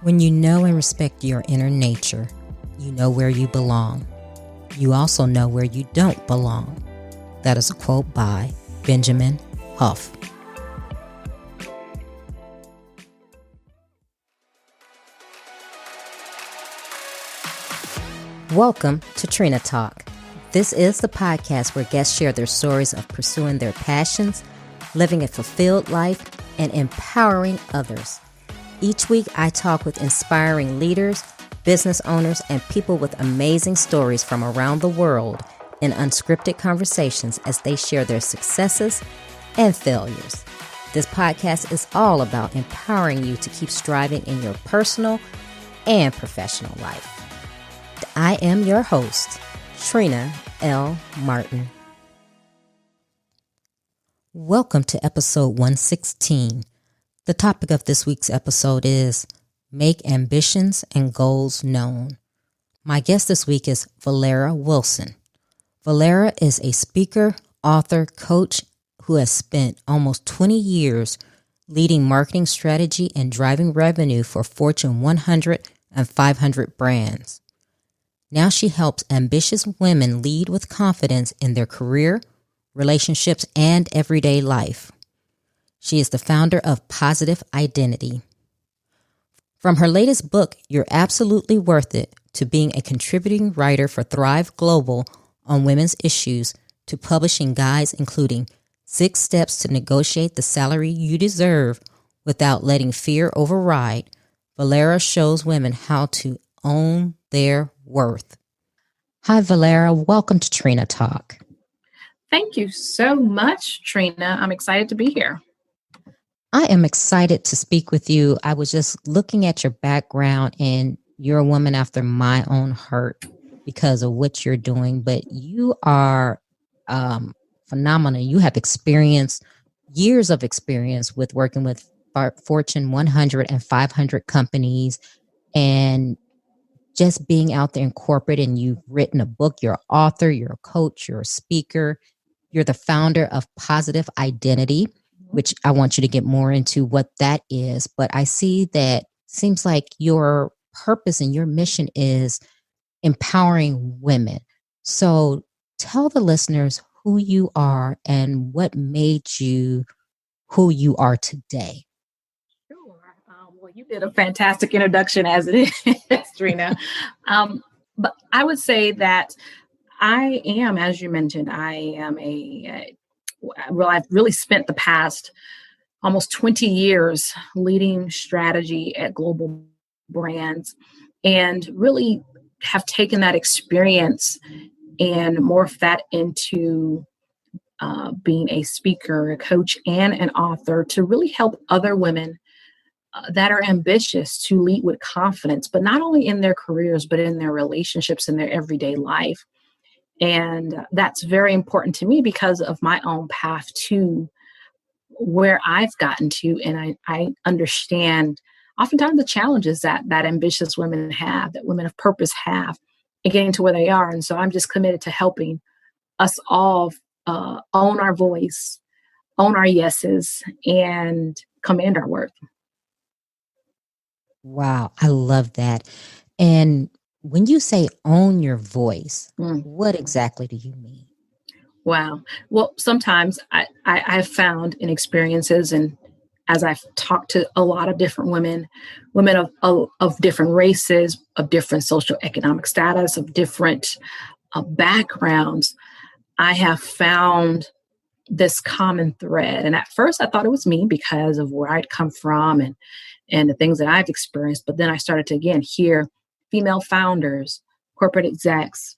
When you know and respect your inner nature, you know where you belong. You also know where you don't belong. That is a quote by Benjamin Huff. Welcome to Trina Talk. This is the podcast where guests share their stories of pursuing their passions, living a fulfilled life, and empowering others. Each week, I talk with inspiring leaders, business owners, and people with amazing stories from around the world in unscripted conversations as they share their successes and failures. This podcast is all about empowering you to keep striving in your personal and professional life. I am your host, Trina L. Martin. Welcome to episode 116. The topic of this week's episode is Make Ambitions and Goals Known. My guest this week is Velera Wilson. Velera is a speaker, author, coach who has spent almost 20 years leading marketing strategy and driving revenue for Fortune 100 and 500 brands. Now she helps ambitious women lead with confidence in their career, relationships, and everyday life. She is the founder of Positive Identity. From her latest book, You're Absolutely Worth It, to being a contributing writer for Thrive Global on women's issues, to publishing guides including 6 Steps to Negotiate the Salary You Deserve Without Letting Fear Override, Velera shows women how to own their worth. Hi, Velera. Welcome to Trina Talk. Thank you so much, Trina. I'm excited to be here. I am excited to speak with you. I was just looking at your background, and you're a woman after my own heart because of what you're doing, but you are phenomenal. You have years of experience with working with Fortune 100 and 500 companies, and just being out there in corporate. And you've written a book, you're an author, you're a coach, you're a speaker, you're the founder of Positive Identity, which I want you to get more into what that is. But I see that seems like your purpose and your mission is empowering women. So tell the listeners who you are and what made you who you are today. Sure. Well, you did a fantastic introduction as it is, Trina. But I would say that I am, as you mentioned, I've really spent the past almost 20 years leading strategy at global brands, and really have taken that experience and morphed that into being a speaker, a coach, and an author to really help other women that are ambitious to lead with confidence, but not only in their careers, but in their relationships and their everyday life. And that's very important to me because of my own path to where I've gotten to. And I understand oftentimes the challenges that ambitious women have, that women of purpose have, in getting to where they are. And so I'm just committed to helping us all own our voice, own our yeses, and command our worth. Wow, I love that. And when you say own your voice, what exactly do you mean? Wow. Well, sometimes I've found in experiences, and as I've talked to a lot of different women of different races, of different socioeconomic status, of different backgrounds, I have found this common thread. And at first I thought it was me because of where I'd come from and the things that I've experienced. But then I started to, again, hear female founders, corporate execs,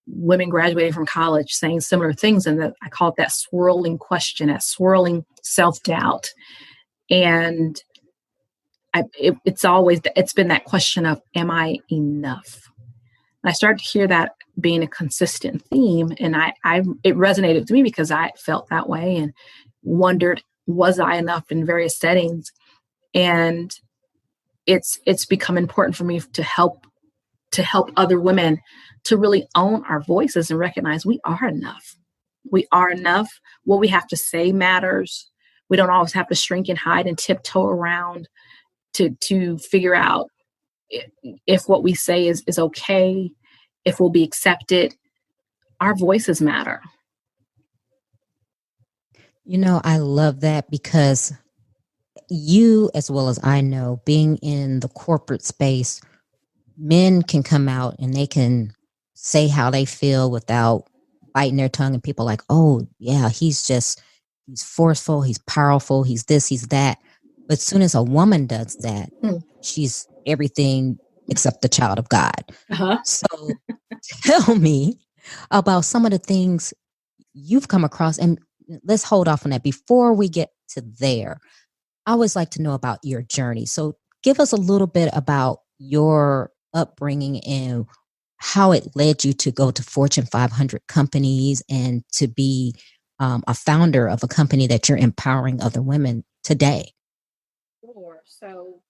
women graduating from college saying similar things. And I call it that swirling question, that swirling self-doubt. And it's been that question of, am I enough? And I started to hear that being a consistent theme. And it resonated with me because I felt that way and wondered, was I enough in various settings? And it's become important for me to help other women to really own our voices and recognize we are enough. We are enough. What we have to say matters. We don't always have to shrink and hide and tiptoe around to figure out if what we say is okay, if we'll be accepted. Our voices matter. I love that because you, as well as I know, being in the corporate space, men can come out and they can say how they feel without biting their tongue, and people are like, oh yeah, he's forceful, he's powerful, he's this, he's that. But as soon as a woman does that, she's everything except the child of God. So tell me about some of the things you've come across, and let's hold off on that before we get to there. I always like to know about your journey. So give us a little bit about your upbringing and how it led you to go to Fortune 500 companies and to be a founder of a company that you're empowering other women today. Sure. So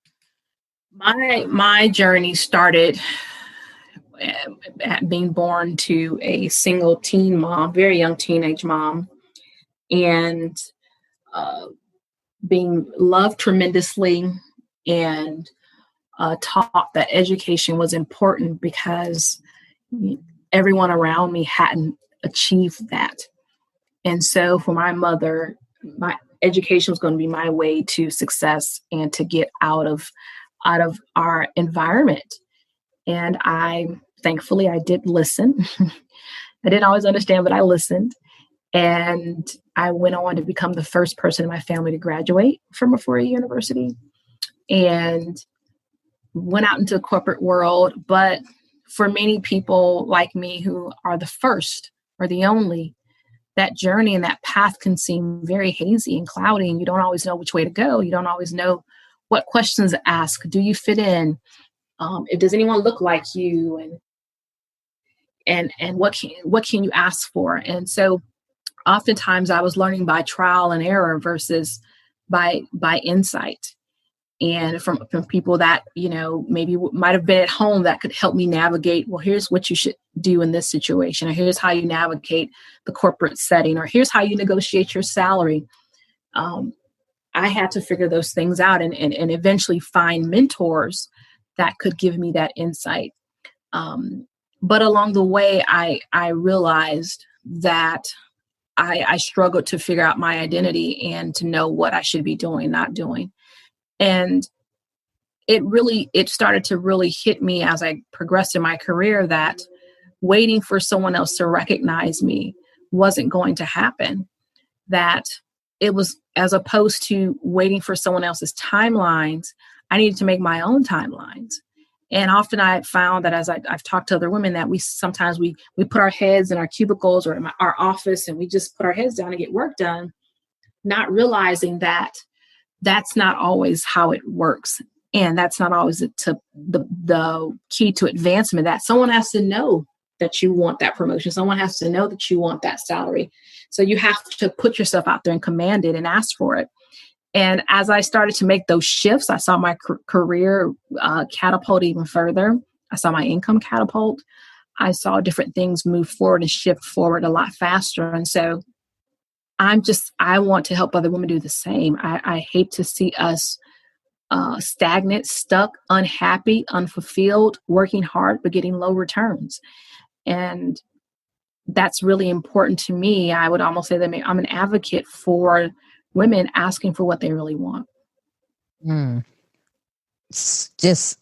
my journey started at being born to a single teen mom, very young teenage mom, and being loved tremendously and taught that education was important because everyone around me hadn't achieved that. And so for my mother, my education was going to be my way to success and to get out of our environment. And thankfully I did listen. I didn't always understand, but I listened. And I went on to become the first person in my family to graduate from a four-year university and went out into the corporate world. But for many people like me who are the first or the only, that journey and that path can seem very hazy and cloudy, and you don't always know which way to go. You don't always know what questions to ask. Do you fit in? Does anyone look like you? And what can you ask for? And so oftentimes I was learning by trial and error versus by insight. And from people that, maybe might have been at home that could help me navigate, well, here's what you should do in this situation, or here's how you navigate the corporate setting, or here's how you negotiate your salary. I had to figure those things out and eventually find mentors that could give me that insight. But along the way, I realized that I struggled to figure out my identity and to know what I should be doing, not doing. And it started to really hit me as I progressed in my career that waiting for someone else to recognize me wasn't going to happen. That it was, as opposed to waiting for someone else's timelines, I needed to make my own timelines. And often I found that as I've talked to other women that we sometimes put our heads in our cubicles or in our office and we just put our heads down and get work done, not realizing that that's not always how it works. And that's not always the key to advancement. That someone has to know that you want that promotion. Someone has to know that you want that salary. So you have to put yourself out there and command it and ask for it. And as I started to make those shifts, I saw my career catapult even further. I saw my income catapult. I saw different things move forward and shift forward a lot faster. And so I want to help other women do the same. I hate to see us stagnant, stuck, unhappy, unfulfilled, working hard, but getting low returns. And that's really important to me. I would almost say that I'm an advocate for women asking for what they really want. Just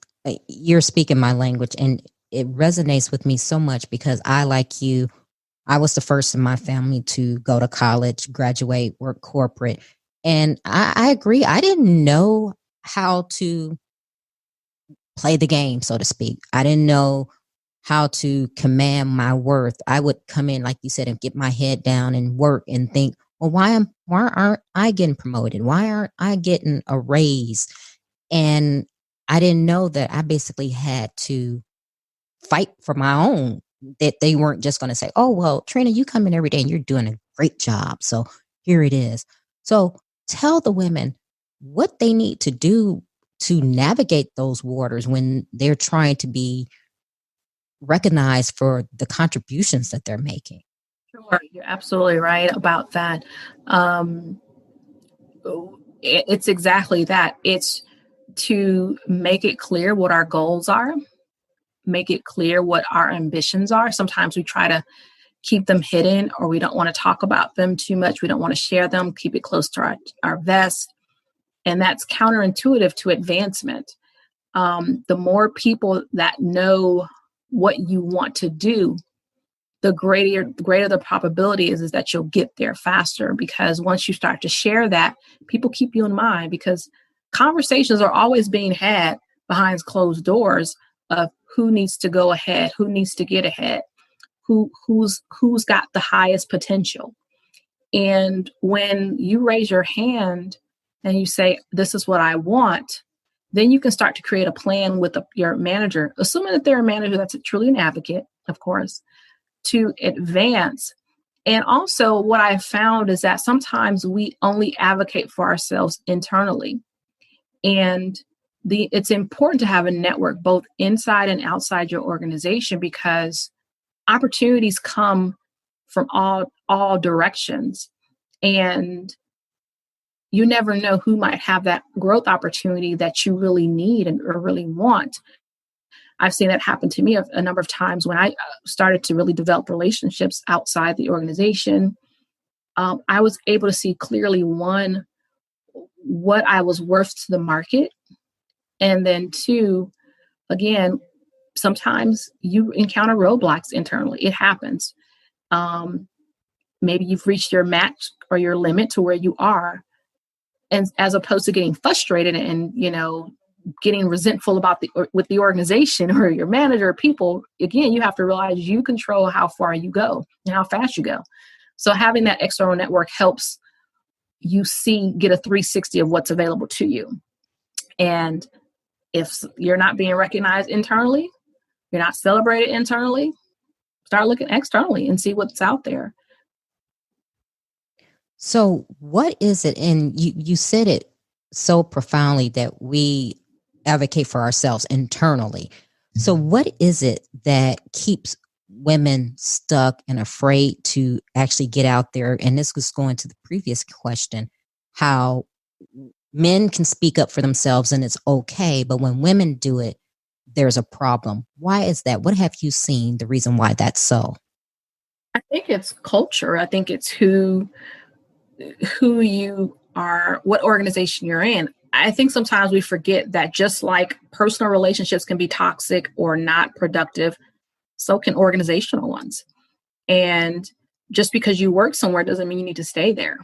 you're speaking my language, and it resonates with me so much because I, like you, I was the first in my family to go to college, graduate, work corporate. And I agree. I didn't know how to play the game, so to speak. I didn't know how to command my worth. I would come in, like you said, and get my head down and work and think, well, why aren't I getting promoted? Why aren't I getting a raise? And I didn't know that I basically had to fight for my own, that they weren't just going to say, oh, well, Trina, you come in every day and you're doing a great job. So here it is. So tell the women what they need to do to navigate those waters when they're trying to be recognized for the contributions that they're making. Sure, you're absolutely right about that. It's exactly that. It's to make it clear what our goals are, make it clear what our ambitions are. Sometimes we try to keep them hidden, or we don't want to talk about them too much. We don't want to share them, keep it close to our vest. And that's counterintuitive to advancement. The more people that know what you want to do, the greater the probability is that you'll get there faster, because once you start to share that, people keep you in mind, because conversations are always being had behind closed doors of who needs to go ahead, who needs to get ahead, who's got the highest potential. And when you raise your hand and you say, this is what I want, then you can start to create a plan with your manager, assuming that they're a manager that's truly an advocate, of course, to advance. And also what I found is that sometimes we only advocate for ourselves internally. And it's important to have a network both inside and outside your organization, because opportunities come from all directions. And you never know who might have that growth opportunity that you really need or really want. I've seen that happen to me a number of times when I started to really develop relationships outside the organization. I was able to see clearly, one, what I was worth to the market. And then two, again, sometimes you encounter roadblocks internally. It happens. Maybe you've reached your max or your limit to where you are. And as opposed to getting frustrated and, getting resentful with the organization or your manager or people, again, you have to realize you control how far you go and how fast you go. So having that external network helps you get a 360 of what's available to you. And if you're not being recognized internally, you're not celebrated internally, start looking externally and see what's out there. So what is it, and you said it so profoundly, that we advocate for ourselves internally. So what is it that keeps women stuck and afraid to actually get out there? And this was going to the previous question, how men can speak up for themselves and it's okay, but when women do it, there's a problem. Why is that? What have you seen the reason why that's so? I think it's culture. I think it's who you are, what organization you're in. I think sometimes we forget that just like personal relationships can be toxic or not productive, so can organizational ones. And just because you work somewhere doesn't mean you need to stay there.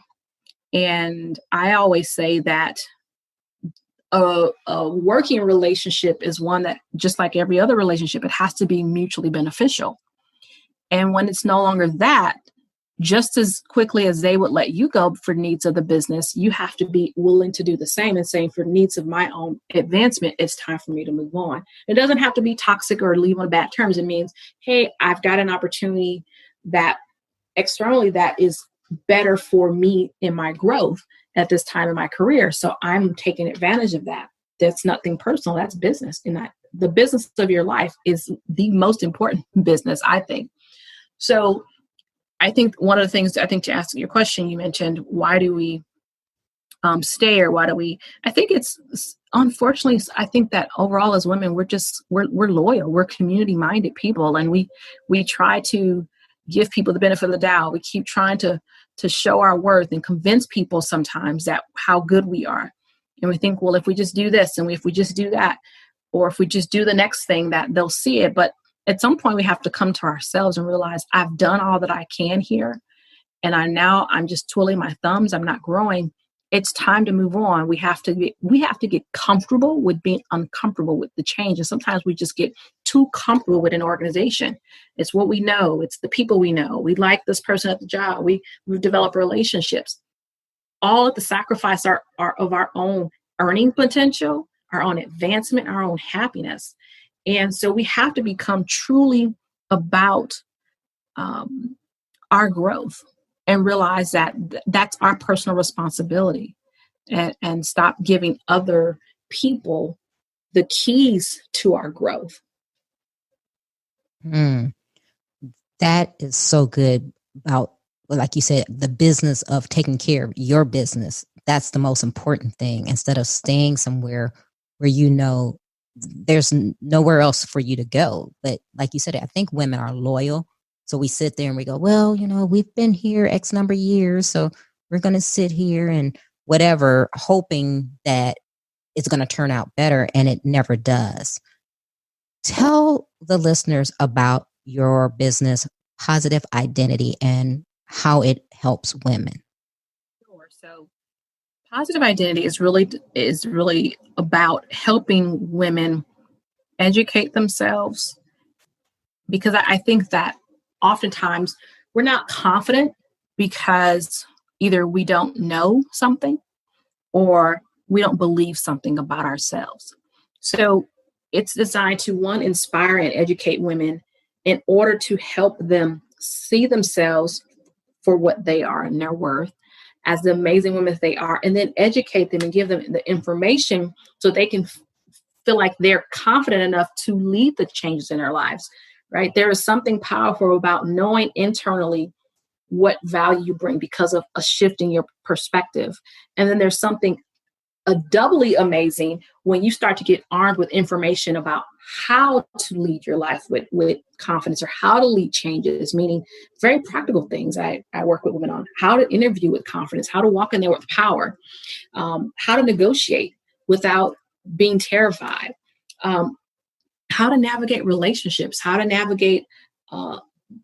And I always say that a working relationship is one that, just like every other relationship, it has to be mutually beneficial. And when it's no longer that, just as quickly as they would let you go for needs of the business, you have to be willing to do the same and say, for needs of my own advancement, it's time for me to move on. It doesn't have to be toxic or leave on bad terms. It means, hey, I've got an opportunity that externally that is better for me in my growth at this time in my career. So I'm taking advantage of that. That's nothing personal. That's business. And the business of your life is the most important business, I think. So I think one of the things, I think, to answer your question, you mentioned, why do we stay, or why do we? I think it's, unfortunately, I think that overall as women, we're loyal, we're community minded people, and we try to give people the benefit of the doubt. We keep trying to show our worth and convince people sometimes that how good we are, and we think, well, if we just do this, and if we just do that, or if we just do the next thing, that they'll see it. But at some point we have to come to ourselves and realize, I've done all that I can here, and I'm just twiddling my thumbs. I'm not growing. It's time to move on. We have to get comfortable with being uncomfortable with the change. And sometimes we just get too comfortable with an organization. It's what we know. It's the people we know. We like this person at the job. We've developed relationships, all at the sacrifice of our own earning potential, our own advancement, our own happiness. And so we have to become truly about our growth and realize that that's our personal responsibility, and stop giving other people the keys to our growth. That is so good about, like you said, the business of taking care of your business. That's the most important thing, instead of staying somewhere where there's nowhere else for you to go. But like you said, I think women are loyal. So we sit there and we go, well, we've been here X number of years, so we're going to sit here and whatever, hoping that it's going to turn out better, and it never does. Tell the listeners about your business, Positive Identity, and how it helps women. Sure. So Positive Identity is really about helping women educate themselves, because I think that oftentimes we're not confident because either we don't know something or we don't believe something about ourselves. So it's designed to, one, inspire and educate women in order to help them see themselves for what they are and their worth as the amazing women that they are, and then educate them and give them the information so they can feel like they're confident enough to lead the changes in their lives, right? There is something powerful about knowing internally what value you bring because of a shift in your perspective. And then there's something doubly amazing when you start to get armed with information about how to lead your life with confidence, or how to lead changes, meaning very practical things. I work with women on how to interview with confidence, how to walk in there with power, how to negotiate without being terrified, how to navigate relationships, how to navigate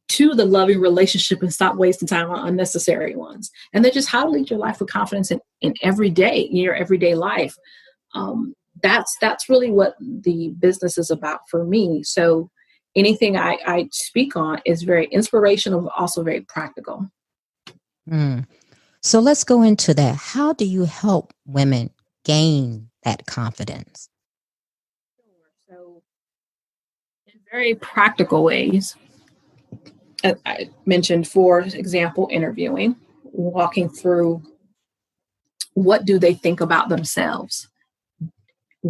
to the loving relationship and stop wasting time on unnecessary ones. And then just how to lead your life with confidence in your everyday life. That's really what the business is about for me. So anything I speak on is very inspirational, but also very practical. So let's go into that. How do you help women gain that confidence? So in very practical ways, I mentioned, for example, interviewing, walking through what do they think about themselves?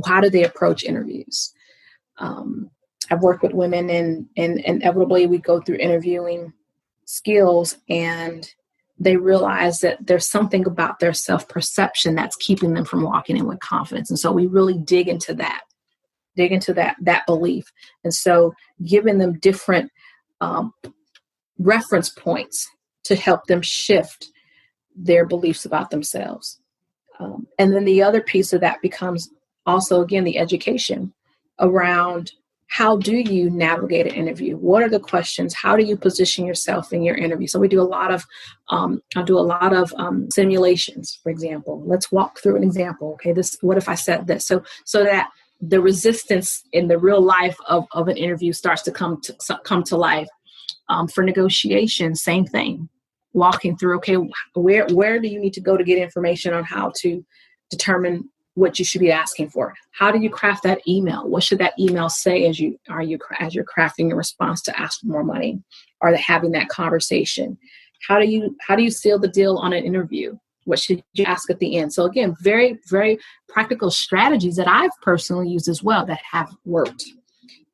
How do they approach interviews? I've worked with women and inevitably we go through interviewing skills and they realize that there's something about their self-perception that's keeping them from walking in with confidence. And so we really dig into that belief. And so giving them different reference points to help them shift their beliefs about themselves. And then the other piece of that becomes also, again, the education around how do you navigate an interview? What are the questions? How do you position yourself in your interview? So we do a lot of, I'll do a lot of simulations, for example. Let's walk through an example. Okay, what if I said this? So that the resistance in the real life of an interview starts to come to life. For negotiation, same thing. Walking through, okay, where do you need to go to get information on how to determine what you should be asking for? How do you craft that email? What should that email say as you're crafting a response to ask for more money, or having that conversation? How do you seal the deal on an interview? What should you ask at the end? So again, very, very practical strategies that I've personally used as well that have worked.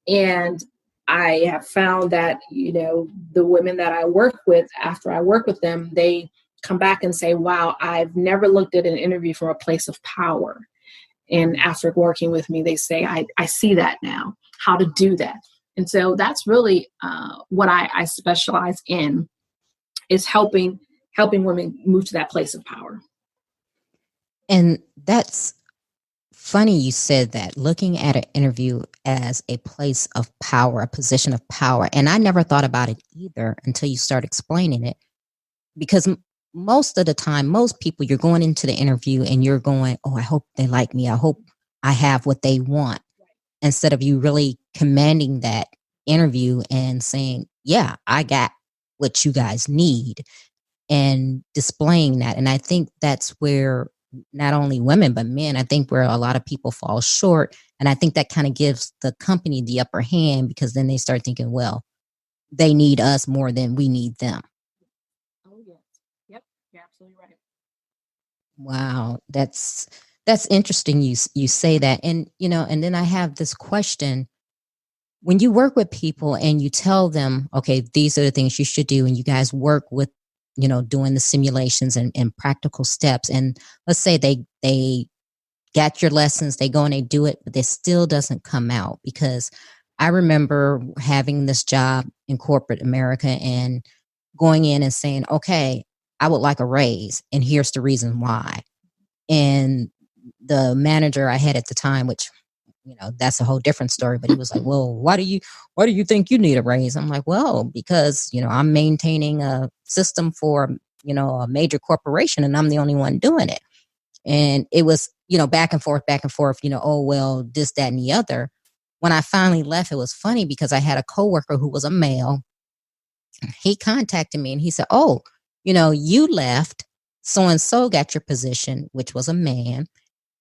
And I have found that, the women that I work with, after I work with them, they come back and say, wow, I've never looked at an interview from a place of power. And after working with me, they say, I see that now, how to do that. And so that's really what I specialize in, is helping women move to that place of power. And that's funny you said that, looking at an interview as a place of power, a position of power. And I never thought about it either until you start explaining it. Because most of the time, most people, you're going into the interview and you're going, oh, I hope they like me. I hope I have what they want. Instead of you really commanding that interview and saying, yeah, I got what you guys need, and displaying that. And I think that's where not only women, but men, I think where a lot of people fall short. And I think that kind of gives the company the upper hand, because then they start thinking, well, they need us more than we need them. Oh, yes. Yep. You're absolutely right. Wow. That's interesting. You say that. And, and then I have this question. When you work with people and you tell them, okay, these are the things you should do, and you guys work with, doing the simulations and practical steps. And let's say they got your lessons, they go and they do it, but it still doesn't come out. Because I remember having this job in corporate America and going in and saying, okay, I would like a raise, and here's the reason why. And the manager I had at the time, which, that's a whole different story, but he was like, well, why do you think you need a raise? I'm like, well, because, I'm maintaining a system for, a major corporation, and I'm the only one doing it. And it was, back and forth, oh, well, this, that, and the other. When I finally left, it was funny because I had a coworker who was a male. He contacted me and he said, oh, you left, so-and-so got your position, which was a man.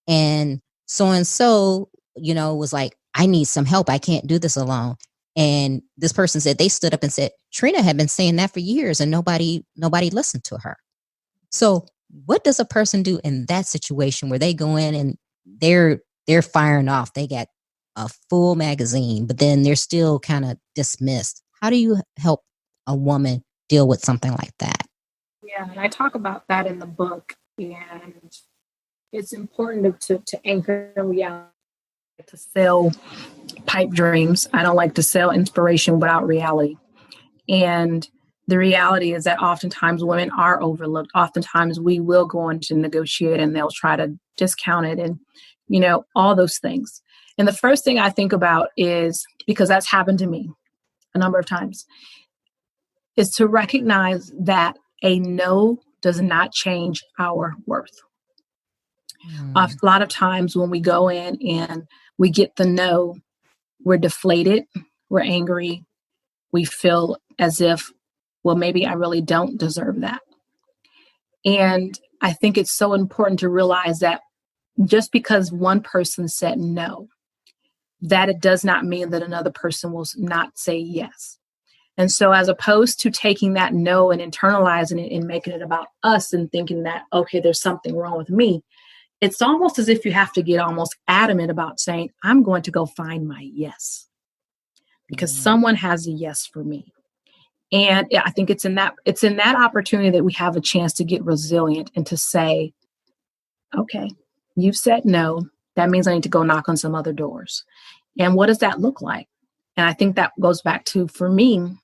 And so-and-so, was like, I need some help. I can't do this alone. And this person said, they stood up and said, Trina had been saying that for years and nobody listened to her. So what does a person do in that situation where they go in and they're firing off? They got a full magazine, but then they're still kind of dismissed. How do you help a woman deal with something like that? Yeah, and I talk about that in the book, and it's important to anchor reality, to sell pipe dreams. I don't like to sell inspiration without reality. And the reality is that oftentimes women are overlooked. Oftentimes we will go on to negotiate and they'll try to discount it and, all those things. And the first thing I think about is, because that's happened to me a number of times, is to recognize that a no does not change our worth. A lot of times when we go in and we get the no, we're deflated, we're angry, we feel as if, well, maybe I really don't deserve that. And I think it's so important to realize that just because one person said no, that it does not mean that another person will not say yes. And so as opposed to taking that no and internalizing it and making it about us and thinking that, okay, there's something wrong with me, it's almost as if you have to get almost adamant about saying, I'm going to go find my yes, because someone has a yes for me. And I think it's in that opportunity that we have a chance to get resilient and to say, okay, you've said no. That means I need to go knock on some other doors. And what does that look like? And I think that goes back to, for me,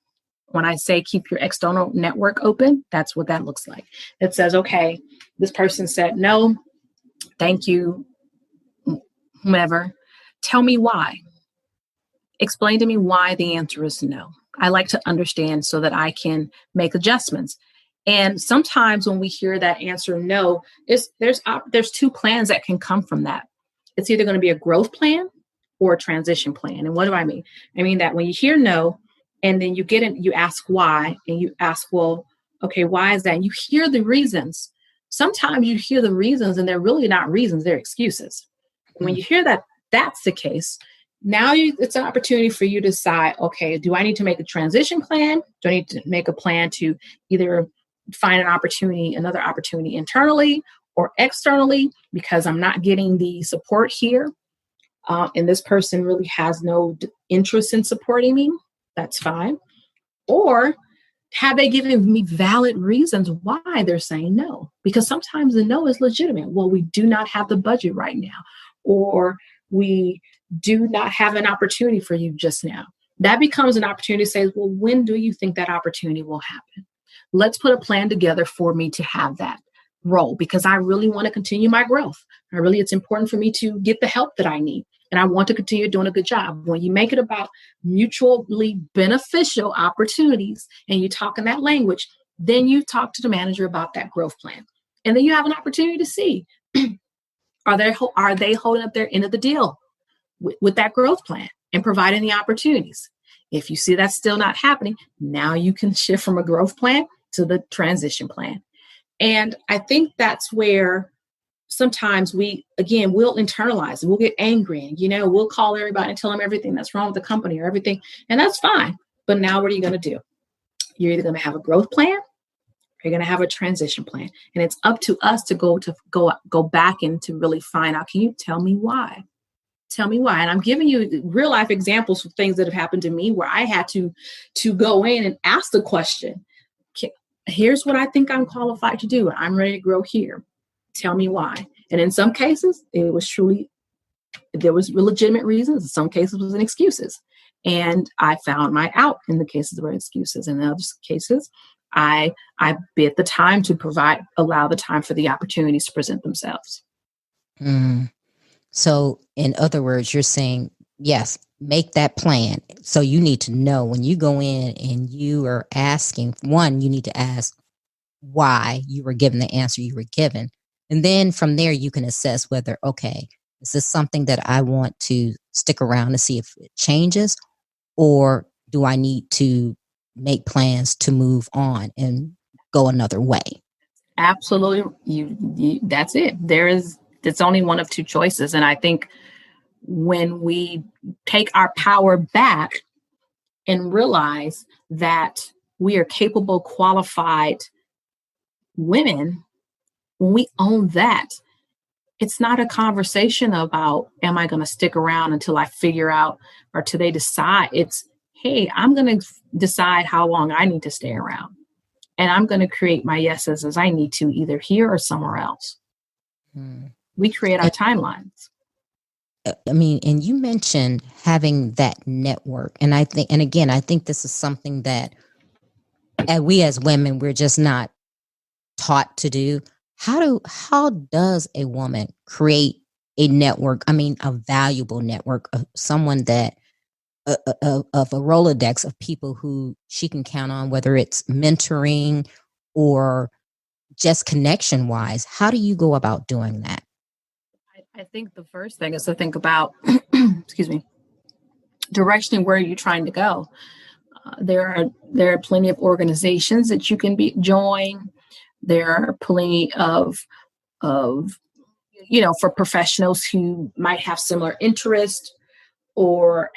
when I say keep your external network open, that's what that looks like. It says, okay, this person said no, thank you, whomever. Tell me why. Explain to me why the answer is no. I like to understand so that I can make adjustments. And sometimes when we hear that answer no, there's two plans that can come from that. It's either going to be a growth plan or a transition plan. And what do I mean? I mean that when you hear no, and then you ask why, and you ask, well, okay, why is that? And you hear the reasons. Sometimes you hear the reasons and they're really not reasons, they're excuses. And when you hear that that's the case, now it's an opportunity for you to decide, okay, do I need to make a transition plan? Do I need to make a plan to either find another opportunity internally or externally, because I'm not getting the support here, and this person really has no interest in supporting me? That's fine. Or have they given me valid reasons why they're saying no? Because sometimes the no is legitimate. Well, we do not have the budget right now, or we do not have an opportunity for you just now. That becomes an opportunity to say, well, when do you think that opportunity will happen? Let's put a plan together for me to have that role, because I really want to continue my growth. It's important for me to get the help that I need. And I want to continue doing a good job. When you make it about mutually beneficial opportunities and you talk in that language, then you talk to the manager about that growth plan. And then you have an opportunity to see, are they holding up their end of the deal with that growth plan and providing the opportunities? If you see that's still not happening, now you can shift from a growth plan to the transition plan. And I think that's where sometimes we'll internalize and we'll get angry and, we'll call everybody and tell them everything that's wrong with the company or everything. And that's fine. But now what are you going to do? You're either going to have a growth plan or you're going to have a transition plan. And it's up to us to go back and to really find out, can you tell me why? Tell me why. And I'm giving you real life examples of things that have happened to me where I had to go in and ask the question. Here's what I think I'm qualified to do. I'm ready to grow here. Tell me why. And in some cases, there was legitimate reasons. In some cases, it was excuses. And I found my out in the cases where excuses. In other cases, I bid the time to allow the time for the opportunities to present themselves. Mm. So in other words, you're saying, yes, make that plan. So you need to know when you go in and you are asking, one, you need to ask why you were given the answer you were given. And then from there, you can assess whether, okay, is this something that I want to stick around to see if it changes, or do I need to make plans to move on and go another way? Absolutely. That's it. It's only one of two choices. And I think when we take our power back and realize that we are capable, qualified women, when we own that, it's not a conversation about, am I going to stick around until I figure out or till they decide? It's, hey, I'm going to decide how long I need to stay around. And I'm going to create my yeses as I need to, either here or somewhere else. We create our timelines. I mean, and you mentioned having that network. And I think this is something that we as women, we're just not taught to do. How does a woman create a network? I mean, a valuable network of someone that of a Rolodex of people who she can count on, whether it's mentoring or just connection wise. How do you go about doing that? I think the first thing is to think about, excuse me, directionally where you're trying to go. There are plenty of organizations that you can join. There are plenty of for professionals who might have similar interests or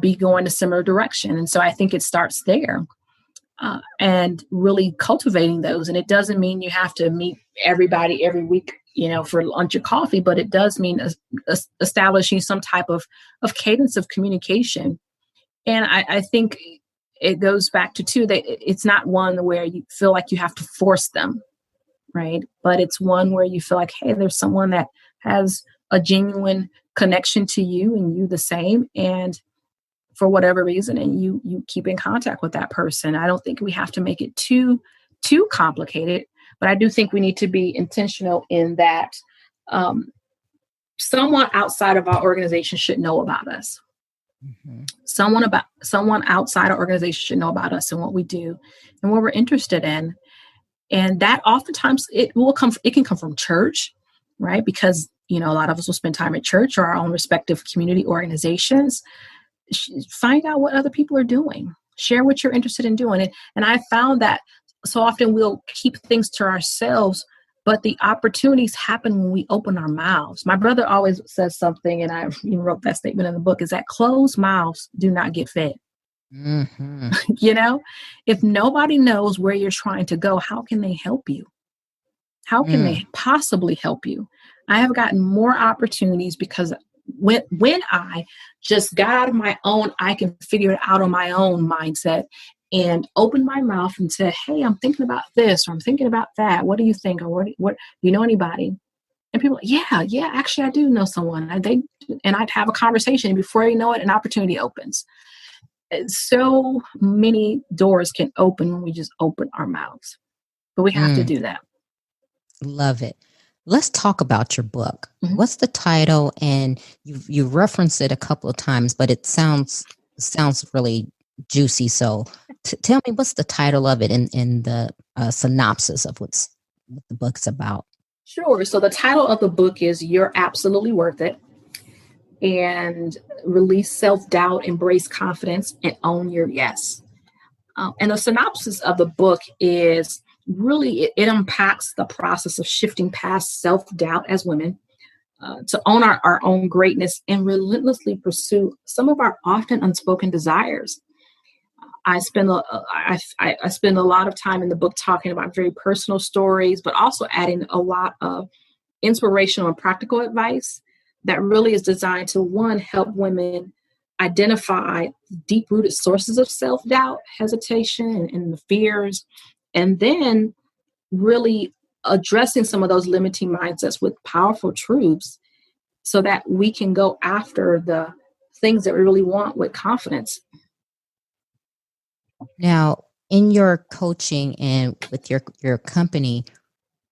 be going a similar direction. And so I think it starts there. And really cultivating those. And it doesn't mean you have to meet everybody every week, for lunch or coffee, but it does mean establishing some type of cadence of communication. And I think it goes back to too, that it's not one where you feel like you have to force them, right? But it's one where you feel like, hey, there's someone that has a genuine connection to you and you the same. And for whatever reason, and you keep in contact with that person. I don't think we have to make it too complicated, but I do think we need to be intentional in that someone outside of our organization should know about us. Mm-hmm. Someone outside our organization should know about us and what we do and what we're interested in. And that oftentimes it can come from church, right? Because, a lot of us will spend time at church or our own respective community organizations. Find out what other people are doing. Share what you're interested in doing. And I found that so often we'll keep things to ourselves, but the opportunities happen when we open our mouths. My brother always says something, and I even wrote that statement in the book, is that closed mouths do not get fed. Mm-hmm. If nobody knows where you're trying to go, how can they help you? How can they possibly help you? I have gotten more opportunities because when I just got out of my own, I can figure it out on my own mindset and open my mouth and say, hey, I'm thinking about this, or I'm thinking about that. What do you think? Or what do you know anybody? And people are like, yeah, actually I do know someone. And I'd have a conversation, and before you know it, an opportunity opens. So many doors can open when we just open our mouths, but we have to do that. Love it. Let's talk about your book. Mm-hmm. What's the title? And you referenced it a couple of times, but it sounds really juicy. So tell me, what's the title of it in the synopsis of what the book's about? Sure. So the title of the book is You're Absolutely Worth It. And release self-doubt, embrace confidence, and own your yes. And the synopsis of the book is really, it unpacks the process of shifting past self-doubt as women to own our own greatness and relentlessly pursue some of our often unspoken desires. I spend a lot of time in the book talking about very personal stories, but also adding a lot of inspirational and practical advice that really is designed to, one, help women identify deep-rooted sources of self-doubt, hesitation, and the fears, and then really addressing some of those limiting mindsets with powerful truths so that we can go after the things that we really want with confidence. Now, in your coaching and with your company,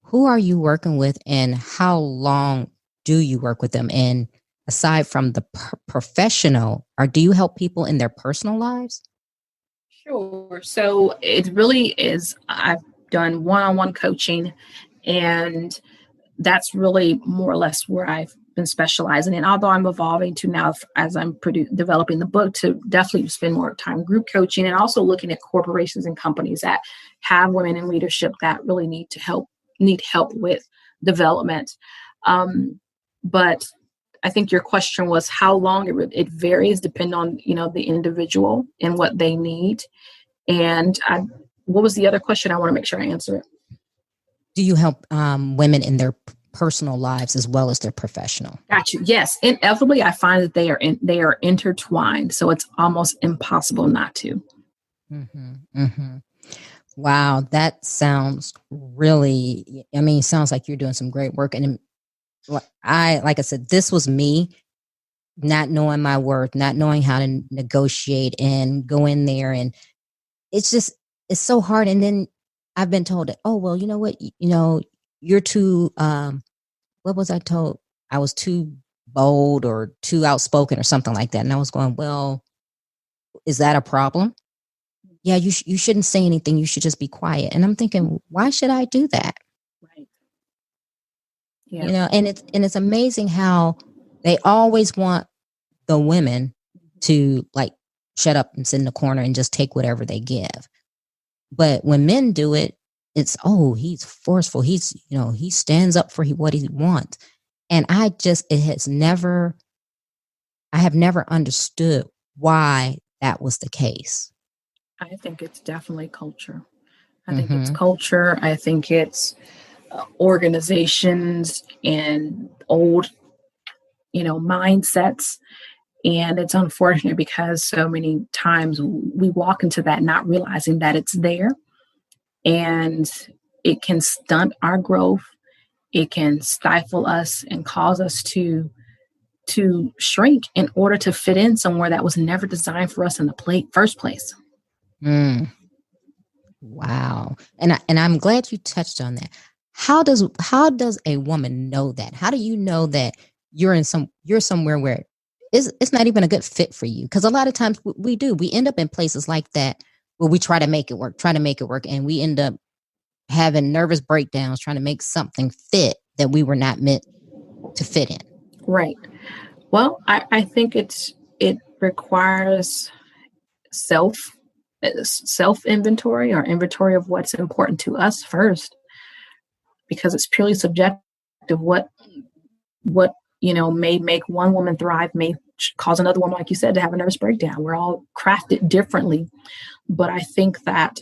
who are you working with and how long do you work with them? And aside from the professional, or do you help people in their personal lives? Sure. So it really is, I've done one-on-one coaching, and that's really more or less where I've been specializing in. Although I'm evolving to now, as I'm developing the book, to definitely spend more time group coaching and also looking at corporations and companies that have women in leadership that really need help with development. But I think your question was how long. It varies depending on the individual and what they need. And what was the other question? I want to make sure I answer it. Do you help women in their personal lives as well as their professional? Got you. Yes. Inevitably, I find that they are intertwined. So it's almost impossible not to. Mm-hmm, mm-hmm. Wow. That sounds really, sounds like you're doing some great work. And like I said, this was me not knowing my worth, not knowing how to negotiate and go in there. And it's so hard. And then I've been told that, oh, well, you know what, you're too, what was I told? I was too bold or too outspoken or something like that. And I was going, well, is that a problem? Yeah, you shouldn't say anything. You should just be quiet. And I'm thinking, why should I do that? Right. Yeah. And it's amazing how they always want the women to like shut up and sit in the corner and just take whatever they give. But when men do it, it's, oh, he's forceful. He stands up for what he wants. And I have never understood why that was the case. I think it's definitely culture. I think it's culture. I think it's organizations and old, mindsets. And it's unfortunate because so many times we walk into that not realizing that it's there, and it can stunt our growth. It can stifle us and cause us to shrink in order to fit in somewhere that was never designed for us in the first place. Wow. And I'm glad you touched on that. How does a woman know that? How do you know that you're somewhere where it's not even a good fit for you? Because a lot of times we end up in places like that where we try to make it work, and we end up having nervous breakdowns trying to make something fit that we were not meant to fit in. Right. Well, I think it requires self inventory, or inventory of what's important to us first, because it's purely subjective. What may make one woman thrive may cause another woman, like you said, to have a nervous breakdown. We're all crafted differently. But I think that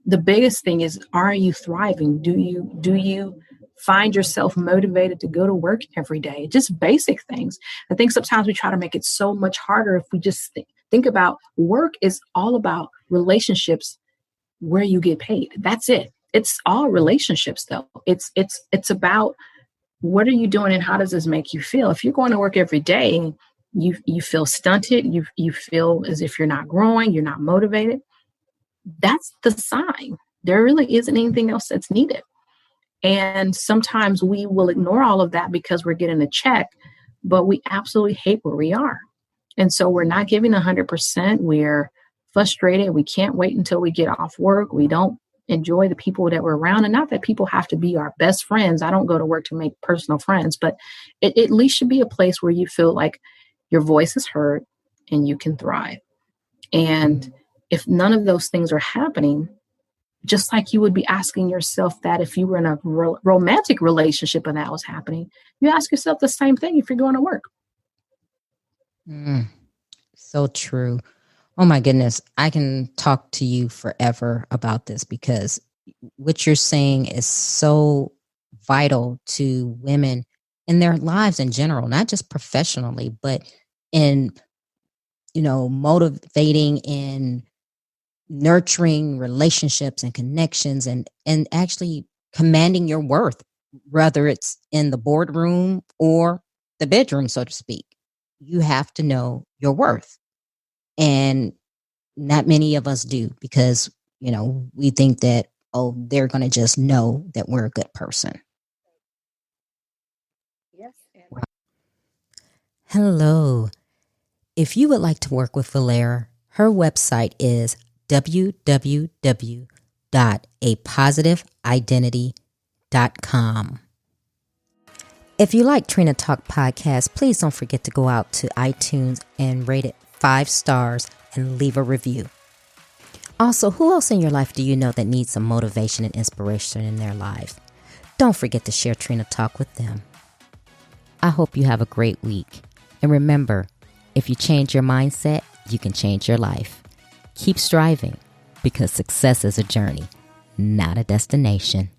the biggest thing is, are you thriving? Do you find yourself motivated to go to work every day? Just basic things. I think sometimes we try to make it so much harder. If we just think about work is all about relationships where you get paid. That's it. It's all relationships, though. It's about what are you doing and how does this make you feel? If you're going to work every day, you feel stunted, you feel as if you're not growing, you're not motivated. That's the sign. There really isn't anything else that's needed. And sometimes we will ignore all of that because we're getting a check, but we absolutely hate where we are. And so we're not giving 100%. We're frustrated. We can't wait until we get off work. We don't enjoy the people that we're around. And not that people have to be our best friends. I don't go to work to make personal friends, but it at least should be a place where you feel like your voice is heard and you can thrive. And if none of those things are happening, just like you would be asking yourself that if you were in a romantic relationship and that was happening, you ask yourself the same thing if you're going to work. So true. Oh my goodness. I can talk to you forever about this because what you're saying is so vital to women in their lives in general, not just professionally, but in, motivating and nurturing relationships and connections and actually commanding your worth, whether it's in the boardroom or the bedroom, so to speak. You have to know your worth. And not many of us do, because, we think that, oh, they're going to just know that we're a good person. Yes. Hello. If you would like to work with Velera, her website is www.apositiveidentity.com. If you like Trina Talk Podcast, please don't forget to go out to iTunes and rate it 5 stars and leave a review. Also, who else in your life do you know that needs some motivation and inspiration in their lives? Don't forget to share Trina Talk with them. I hope you have a great week. And remember, if you change your mindset, you can change your life. Keep striving, because success is a journey, not a destination.